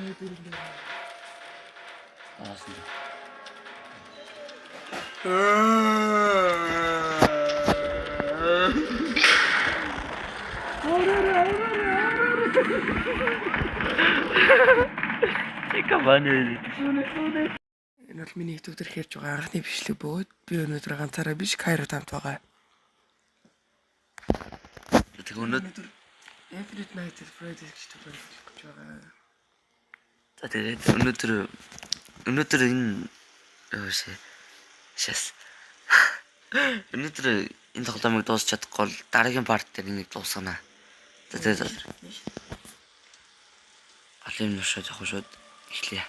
Энэ бол миний YouTube дээр хийж байгаа анхны бичлэг бөгөөд би өнөөдөр ганцаараа биш Кайро тамт байгаа. Тэг өнөөдөр Infinite Night at Freddy's гэж байгаа. За тэгээд өнөөдөр энэ шас өнөөдөр энэ тоглоомыг дуусч чадахгүй бол дараагийн парт дээр нэг дуусгана. За тэгээд алим нушаад явах шууд эхлэе.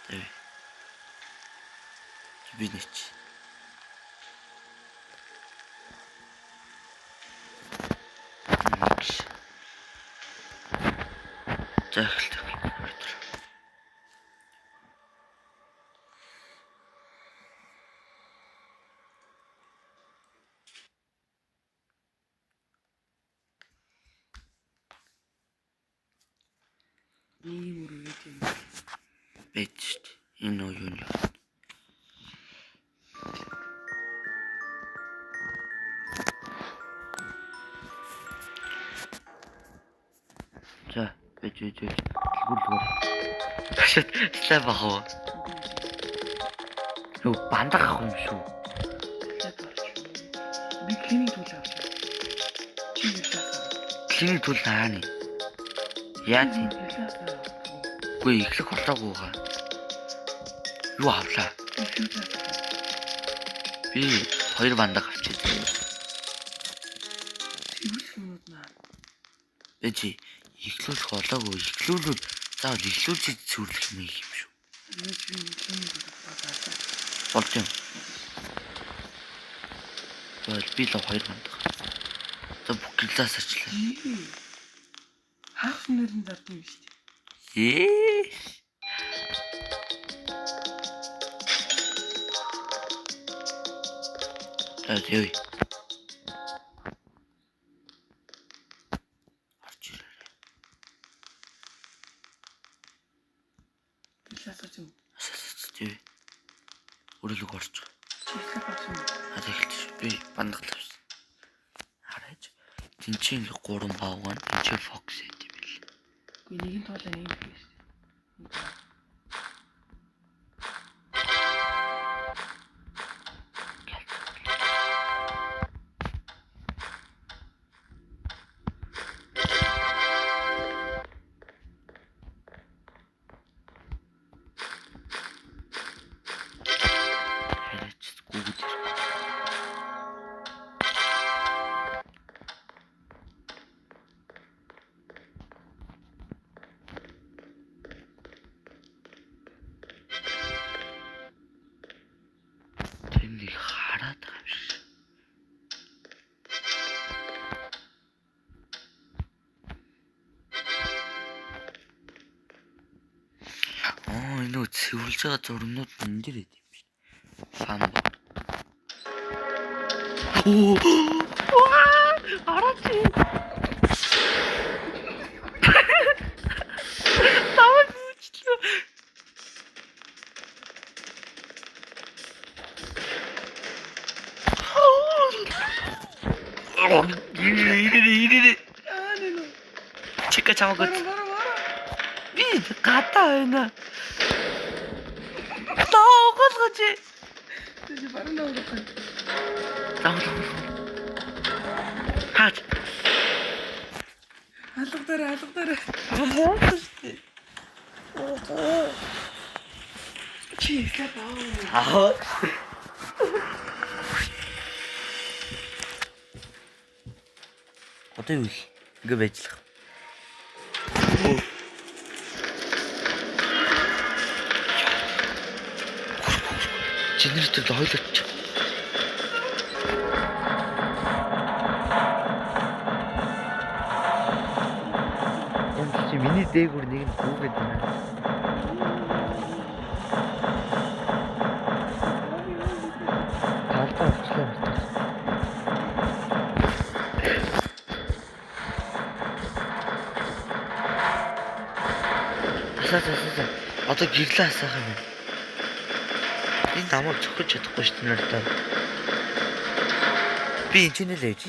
Тэг. Би нэч. За эхэлдэг. Ийм үргэлж юм. Бэч энэ юу юм. За бэч дэлгүүр. Шат слайв ахоо. Юу бандах ах юм шүү. Би клиник тул авч. Чи юу шахаа? Клиник тул нааны. Яа тийм. Гүй ихлэх болоогүйгаа. Юу авлаа? Би 2 бандах авчихсан. Тэгвэл наа. Эжи ихлүүлэх болоогүй. Ихлүүлвэл заавал ихлүүлж зүрлэх юм шүү. Болж юм. Бол би л 2 бандах. За бүхлээс арчлаа. Хаах нэрэн зард юм шүү дээ. Ой. Арчираа. Биласаач юм. Тий. Өрөөлөг орч. Чиглэх бач юм. Тэгэлж би бандах тавьсан. Хараач. Тинчийн 3 баавган тинчээ фокс хийх юм бил. Гүй нэгэн тоолоо юм шүү дээ. Цэвэрлж байгаа зурнууд энэ дээр идэв юм шиг. Фан. Араач. Таван үучлээ. Чика чамаг. Би гата байна. Тэгэ баруун наваад. Зам. Хаач. Алгадаараа. Яахштэй. Чи ихэ баа. Аа. Одоо юу их ингээ байжлах. Генератор хойлооч. Энд чи миний дээгүүр нэг нь гүгээд байна. Талдаа очлоо. Асаа. Одоо гэрлээ асаах юм. Энэ намайг зөхөж чадахгүй шүү дээ надад. Би энэ ч нэ л ээж.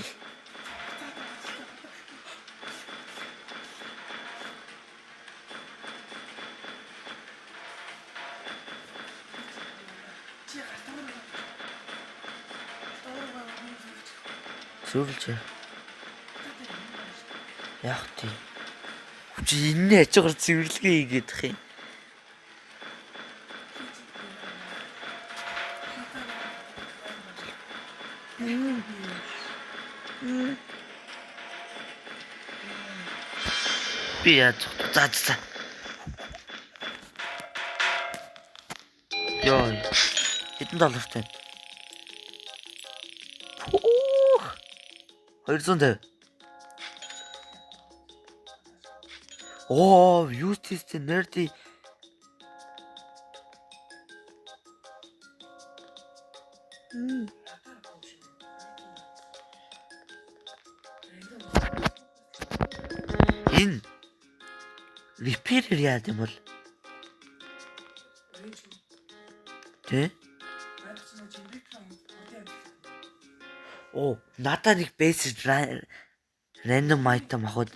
Зүрлж. Яах тий. Чи энэ ачаар цэвэрлэгээ хийгээд их юм. Би яаж за. Ёо. Хэдэн доллартай? 250. Оо, юу тийстэй нэрди. Энэ repair яа юм бол? Тэ? Оо, надад нэг basic random item авахд.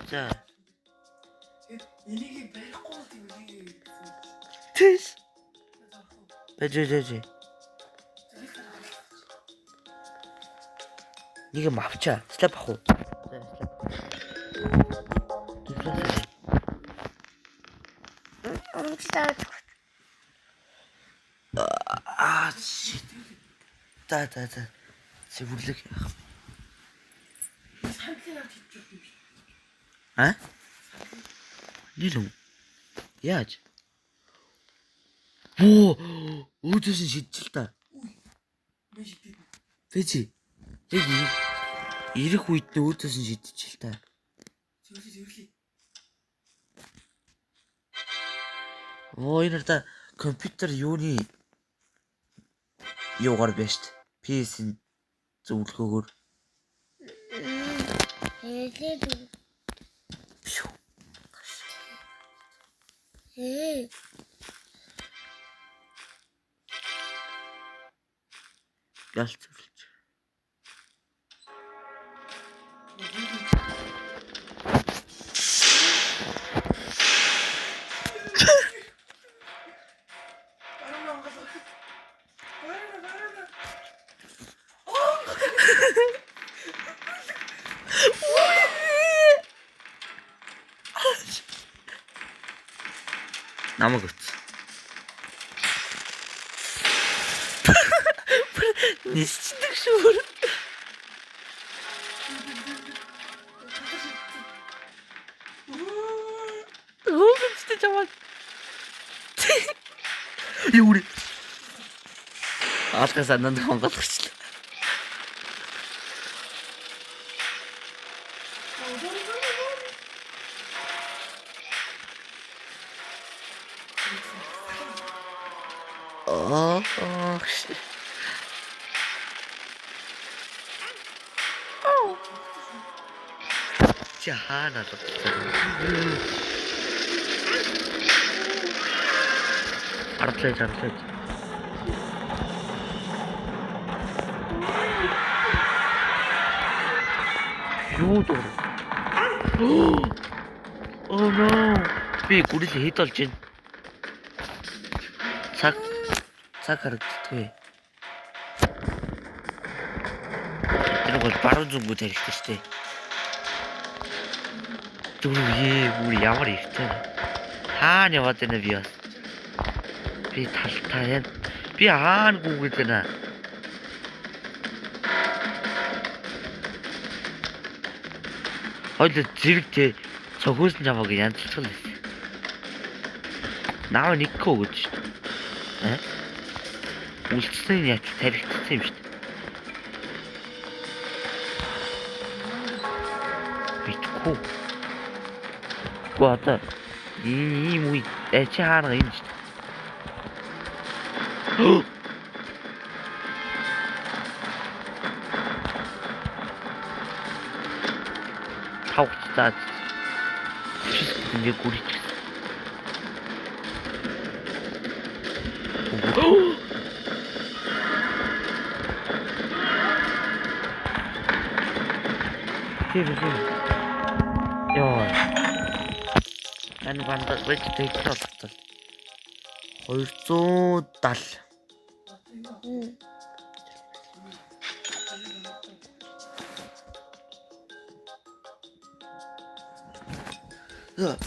За. Энийг барихгүй тийм. Тэс. Бэжээ. Нэг юм авчаа. Слап ах уу? Shit. Да. Цэвэрлэг яах. А? Нилэн. Яаж? Өөдөөс нь шидчихэл та. Фэжи. Яг ирэх үед нь өөдөөс нь шидчихэл та. Зөвлөе. Энэ та компьютер юуны юугаар байна шүү дээ. PS-ийн зөвлөгөөгөр. Галт зөвлөж. Намаг үт. Нисчдэг шүүр. Өөчтэй чамаа. Юури. Алгаас ананд хонголгочлаа. Хаана л ардлаж юу дөө oh no би гүрэл хэд болж байна цаг харагддаггүй тэр бол баруун зүгөө тарихтай штэ бүр ямар ихтэй хаана яваад байна би бас би талтаа яа би хаана гүгээд байна хоёул зэрэгтэй цогөөс нь чамааг янзлцгал байсан наа нэг код шүү дээ үлдсэн яач тарихтсан юм шүү дээ битгүү Guarda, muito é charla isto. How está? Ингээ гүрийч. Тэр. Яа. Энэ бандад байж тэйч болчихсон. 270.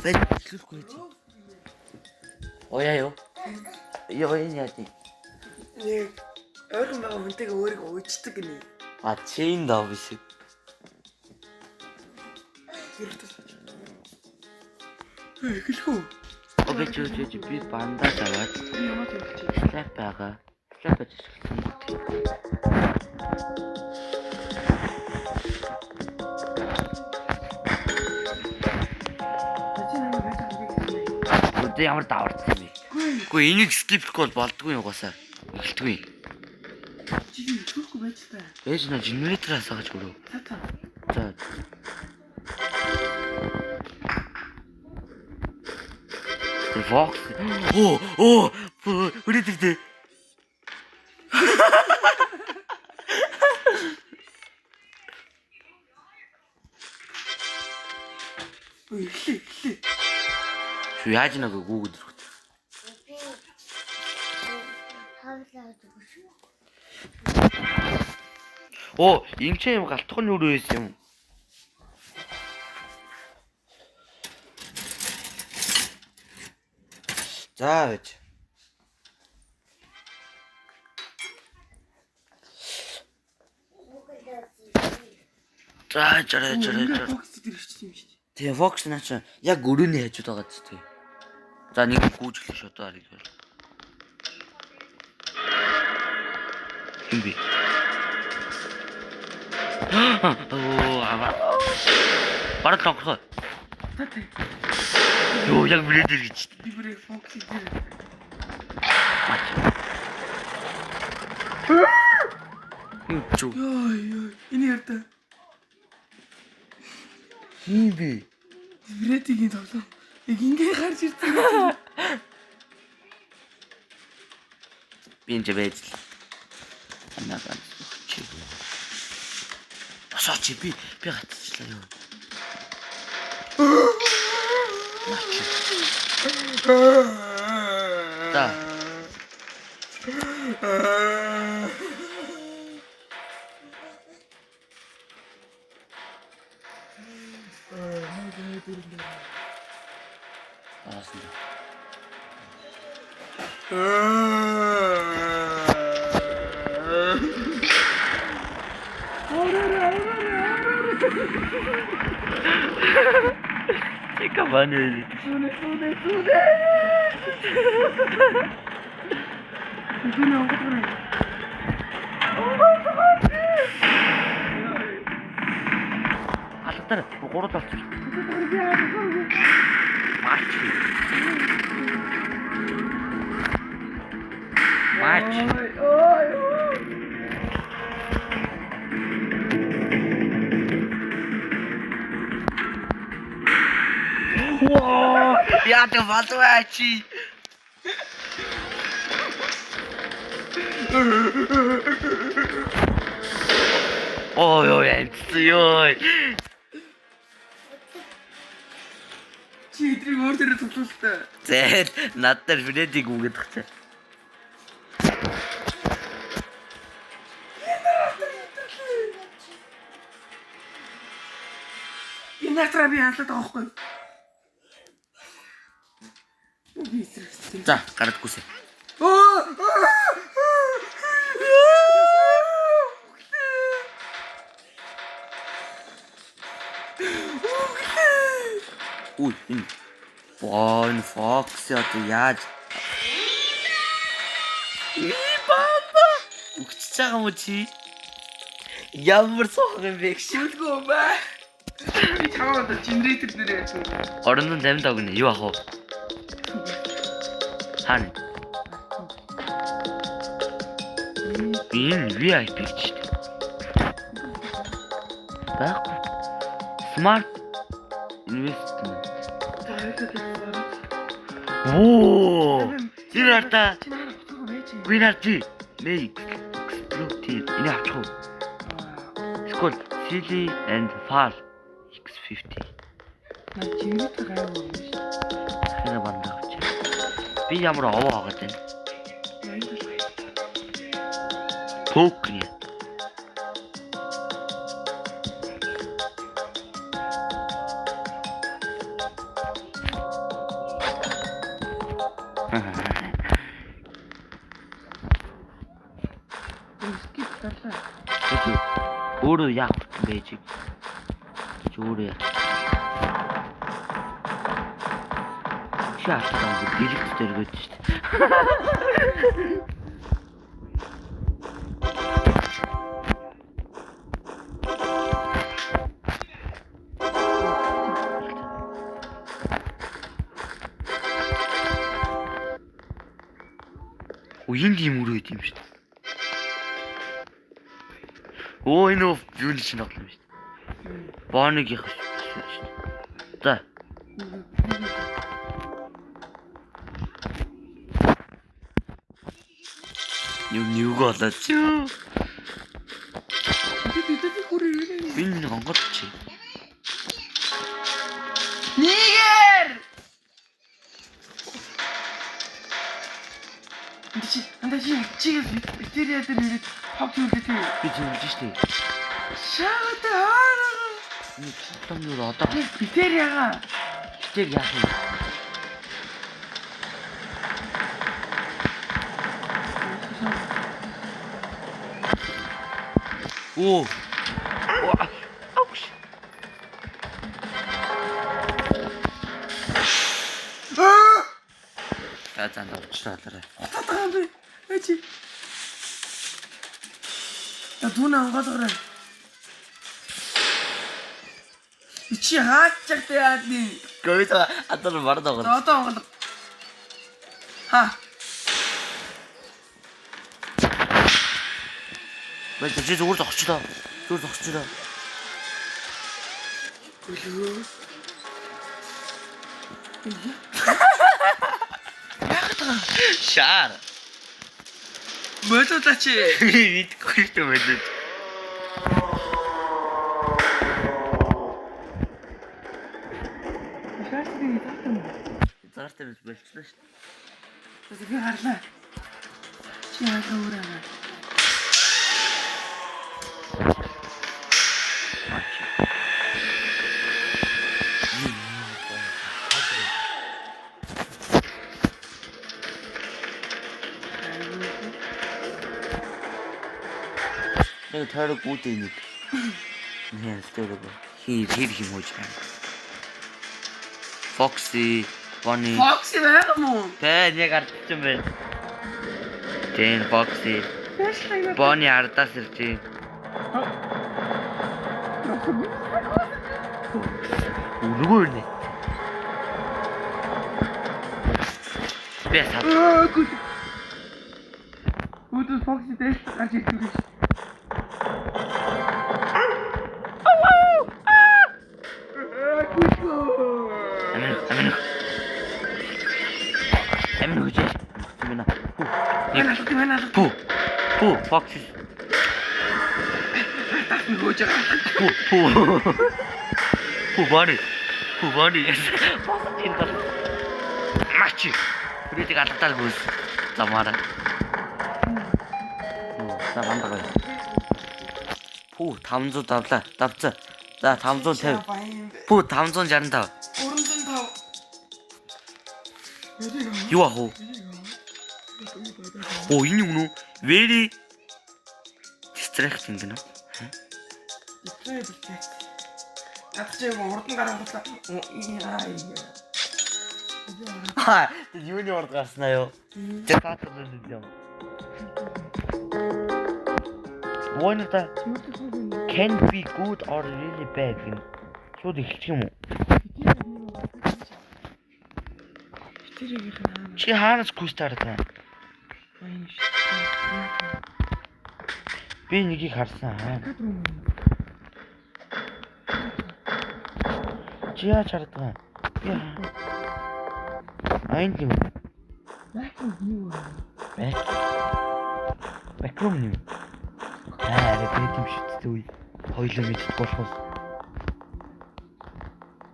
Бэд хэлэхгүй чи. Ояа юу? Яа энэ яа. Нэг ойрхон байгаа хүнтэйгээ өөрийгөө уйчдаг гинэ. А чейн даа биш. Эхлэхүү. Окей чи би бандаж аваад Ямар юм чи? слап байгаа. Слап гэж хэлсэн. Үгүй ямар даварсан бэ? Үгүй энийг скипхгүй бол болдгүй угаасаа. Эхэлтгүй. Чи хэлэхгүй байж та. Ээж нэ генератор асааж өрөө. Та. За. Vox. Оо, үргэлжлээ. Эхлээ. Юу яаж нэг гүгд рүү. Оо, энэ ч юм галтхан юу байсан юм. За байж. За. Фокс дээр ирчих юм шүү. Тэгээ Fox наач яг өрөөний хажууд байгаа ч тий. За нэг гүйжлээ шодоо ариг бол. Хинби. Оо ава. Бараг тонхоо. Та. Юу яг бүрээд ирж. Би бүрээ фокс дээр. Чүү. Яа. Энэ ярта. Хинби. Брэдигийн тоглоо. Яг ингээ гарч ирсэн. Би энэ байж л. Анаагаа чи. Босооч би гатчихлаа юу. Да. Chica Manuel. Sune. Itu nak apa tu? Алдар гурал болчих. Мач. Wow, ja, der war so edgy. Ой, ой. Чи идрийг өөр дээрээ тоглуултаа. Зээл надад Фреддиг үгээд тагчаа. Энэ натраа би хаалт байгаа байхгүй. Би эсрэгсэн. За, гарадгүйсэ. Ui, энэ Fox яа яаж баба үгчж байгаа юм чи ямар сох юм бэ Шүлгөө ба. Би чамд генератор дээр яасан. орон замд огно юу ах вэ хан энэ VIP ч байхгүй smart investment Оо. Энэ артаа. Чи нэр утга байж. Би нарчи. Нэг explosive. Энэ авчих уу? Скол Silly and Fall X50. На чимэт гайваа юм шиг. Хэнэ бандаа авч. Би ямар овоо хагаад байна. Покни. Скип талаа. Өөрөө яах вэ чи? Чи өөрөө яах. Шаардсан дилэгт дэргэж шүү дээ. Уян юм өрөөд юм шүү дээ. Оо энэ юу нэг шинэ тоглоом шүү дээ. Боныг их шүү дээ. За. Юу болоод чи. Тэд хүрээ. Би нэг онгод чи. Нигер! Чи битэрия дээр ирээд хавч үлдээ тий. Би зэмлэж штэ. Шаатаа. Нэг тоглоом юу одоо Битэрияга. битэр яах юм. Оо. Ауш. За навчлаарай. Татгаа би. Эчи. Я дуна ангаадаарай. Ичи хаачих таади. Гойса атар бардаа. Одоо ангаад. Ха. Бэл чи зүгээр зогчлоо. Зүгээр зогчлоо. Үлээ. Шаар. Болоотачи. Видгүй шүү дээ. Шаасны татсан. Заартай биш болчихлоо шүү дээ. Би харлаа. Чи яагаад өөрөө. Нэг тойрог үүдээ нэг. Нэр тойрог. Хэр юм уу чам. Foxy, Bonnie. Фокси байгаа мó. Тэ нэг ардсан байна. Тэн Foxy. Bonnie ардаас ирж. Үргөө нэ. Би сад. Үүдээ Фокси дэс гарч ирсэн. Амин үгүй. Мина. Манай Пу. Foxy. гооч. Пу. Bonnie. Foxy гал. Мачи. Бүрийг алгадаад гүйс. Замаараа. За бандаа. Пу 500 давлаа. Давцаа. За 550. Пу 565. 405. Юу ах уу? Оо энэ юу нөө? Very distracting гэнэ. Ятчээ урд нь гаргууллаа. Ха, юуны урд гарснаа юу? Тэр хатад юм. Воонта can be good or really bad гэнэ. Шууд эхэлчих юм уу? Чи хаанаас кустаар таа? Би нэгийг харсан. Чи яаж хардгаа? Айн юм. Бэкрум юу вэ? Бэкрум юм. Аа, тэгээд юм шигтдэг үе. Хоёлоо мэддэг болохоос.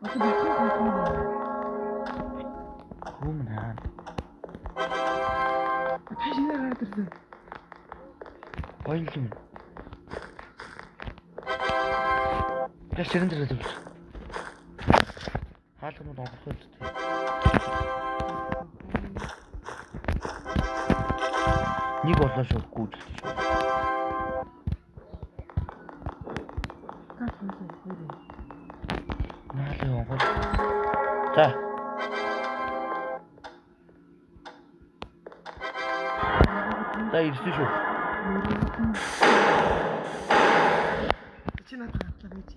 Одоо бэкрум Хум наа. Ташинаа гараад ирсэн. Хоёлоо. Яс ширэн дээр л. Хаалганд онгох хэлдэг. Нэг болоо шууд гүйдэлтэй шүү. Наалын онгох. За. За ирсэн шүү. Чи надад хатаа байж.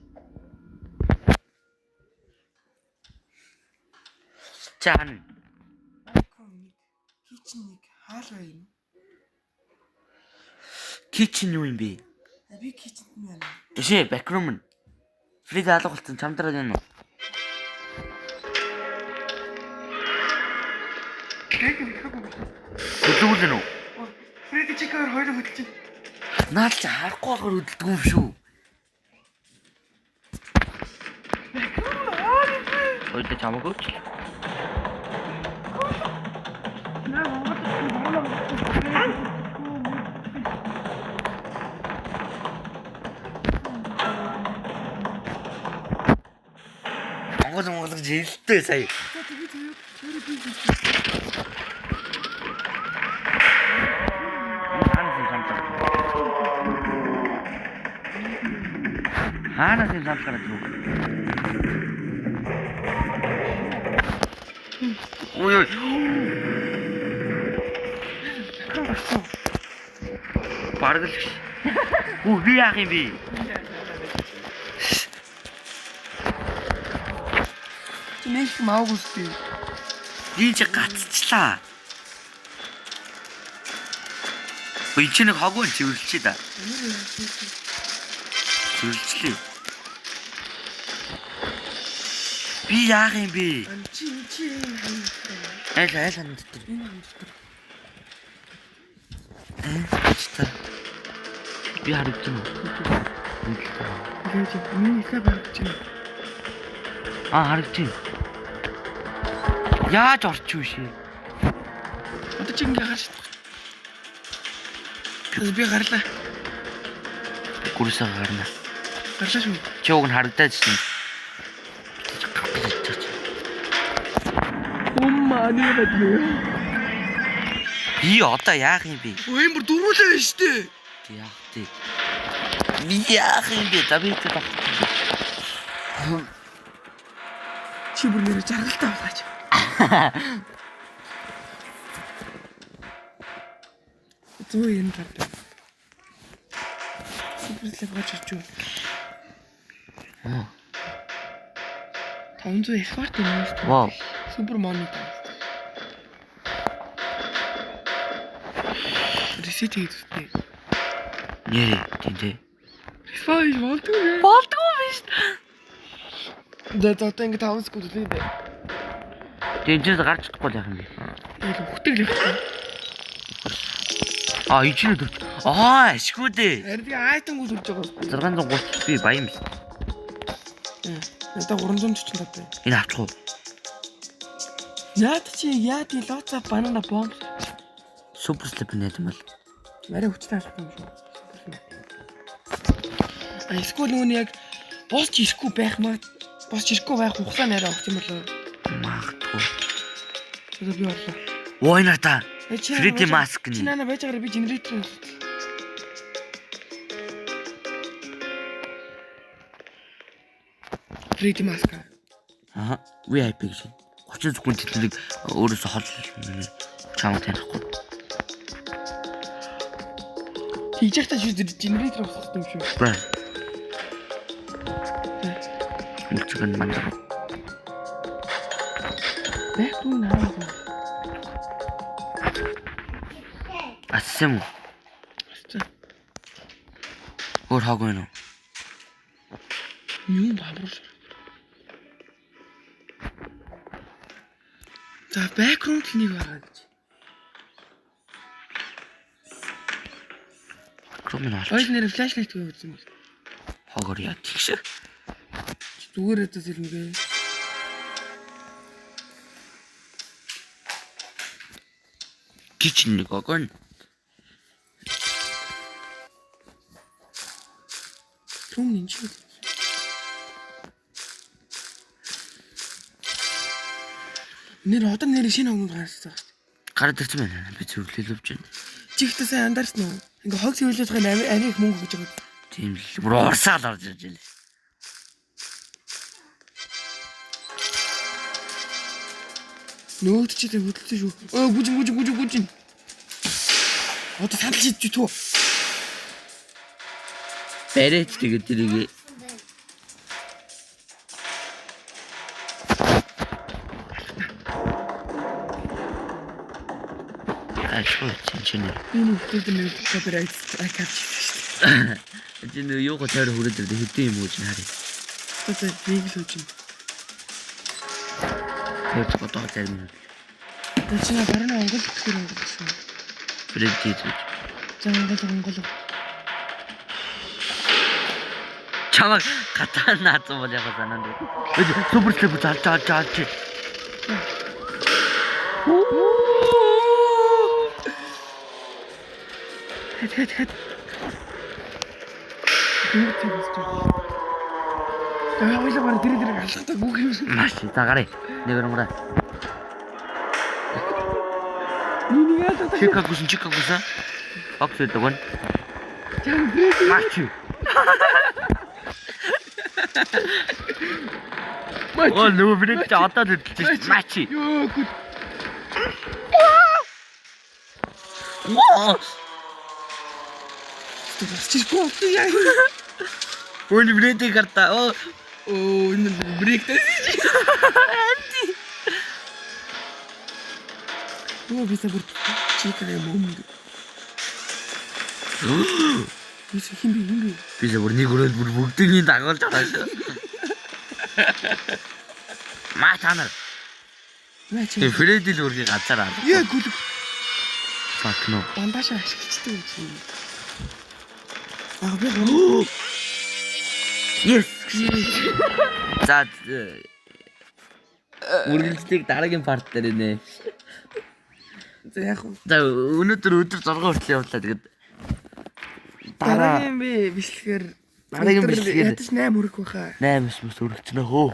Чаана. Бэкрум нэг кичен нэг хаалга юм. Кичен юу юм бэ? Би киченд нь байна. Тэшээ бэкрум нь. Фрид алга болсон чамдраад байна уу? Хөдөлгөл нь үү? Фреди чикээр хоёроо хөдөлж байна. Наад чи харахгүй болохоор хөдөлдөг юм шүү. Хоёул чамаагүй ч. Монгол жилтэй сая. Хаанаас юм санал гараад ирв? Ой. Бараг л. Үгүй би яах юм бэ? Нэг мааг үстэй. Би ч гацчлаа. Ой чи нэг хог үн цэвэрлчээ да. Цэвэрлчлээ. Би яах юм бэ? Чи. Айл ханд дээр. Би харагдсан уу? Миний ихэ барагдаж байна. Харагдсан. Яаж орчих вэ шээ? Одоо чи ингээ гарч. Би гарлаа. Гүрсээ гарна. Гарлаа шүү. Чи уг нь харагдаад чинь. Умманы бадгүй. Би одоо яах юм бэ? Ой бүр дөрүүлээ байна штэ. Яах вэ? Би яах юм бэ? За би ч баг. Чи бүр нэрэ жаргалтай болгаач. Зөө энэ гардаг. Суперслэг гооч очив. 500 эфорт юм шүү. Вау. Супер монит. Ресет хийдэгтэй. Нэрээ тиймдээ. Файл болдгоо. Болдгоо биш. Одоо ингэ 5 секунд үлээ. Тэнцээс гарч чадахгүй яах юм бэ? Хөтөг л явах. Ичнэ дүр. Ашгүй дээ. Харин би айтангууд үрж байгаа. 630 би баян биш. Одоо 345 байна. Энэ авчих уу? Яад чи лоцаа банана бомб. Супер слеп нэ юм бол. Мараа хүчтэй авах юм шүү. Эсвэл нүн яг босч ирэхгүй байх маа. Босч ирэхгүй байх хугацаа нэрээ өгч юм болоо. Магадгүй. Тэгээд би орлоо. Why not? Фриди маск Чи нь. нана байж байгаараа би генератор. Фриди маск. VIP гэж. 30 секунд тэтгэлэг өөрөөсөө холж чамд танихгүй. Хийж явахдаа шүү дээ генератор авах юм шүү. Бра. Мэлцгэн мандаа. Бэкрум наа. Ассан уу? Өөр хаг байна уу? Юу бабруш. За background л нэг байгаа гэж. 그러면 Ойл 알지. нэр flashlight гэж үзсэн юм. 허거리야 틱스. Зүгээр өдөөс ирнэгээ. 기친 거건 Түм энэ ч. Нэр одоо нэр шинэ огнод гарсан. 가르쳤으면 비 зөвлөл өгч байна. Чихтэй сайн андарсан уу? Ингээ хог цэвэрлэж байгаа амиг мөнгө гэж байгаа. Тийм л бүр урсаал орж ирж байна. Нөөд чи тэг хөдөлсөн шүү. Гүжин. Одоо санал шийдэж түү. 베레치 되게 들이게. 아, 좋아, 진짜네. Энэ хүүхдүүд нэг копирайт аккаунт шүү. 진짜 요거 잘 흐르던데 히트이 뭐지 하래. Одоо нэг л үуч юм. 그거 또 잘못. Өчигдөр баруун онгол гэхээр онгол шүү. 브레이크. За онгол. 차막 갖다 놔도 뭐냐고 하는데. 이제 소프트를 잘지. Хэд. Юу тэгэж байна? Ойлоо баг дэр алхахтаа гүг юм. 맛이 다가래. 내가 그런 거다. Миний яа 칙하고서. 박수 했다곤. Чам брэк. 맛이. 너무 브레이크 왔다 됐지. 맛이. Ёо гүд. 와! Чичгоо яа. 오늘 브레이크 갔다. Энэ брейк тасчих. Оо би сабар чикрэ мөмд. Бис химби. 비서 우리 그런 우리 목등이 나걸 잘하셔. 맞잖아. Наа чи. 그 브레이크를 우리 갔잖아. Яа гүд. 바크노. Бандаж ашигчдаг юм. Би гоо. 예스. 자, 우리 스틱 다르게 봤더니. За яах вэ? 자, өнөөдөр өдөр 6 хүртэл явууллаа. Тэгээд Дараагийн би бичлэгээр дараагийн бичлэгээр ядаж 8 хүрэх байхаа. 8 өргөцнө хөө.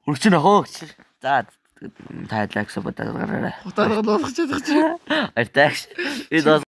Өргөцнө хөө. За, тайлакс бодоод гараарай. Хотоороо болгож чадах чи. Айтаач. Энэ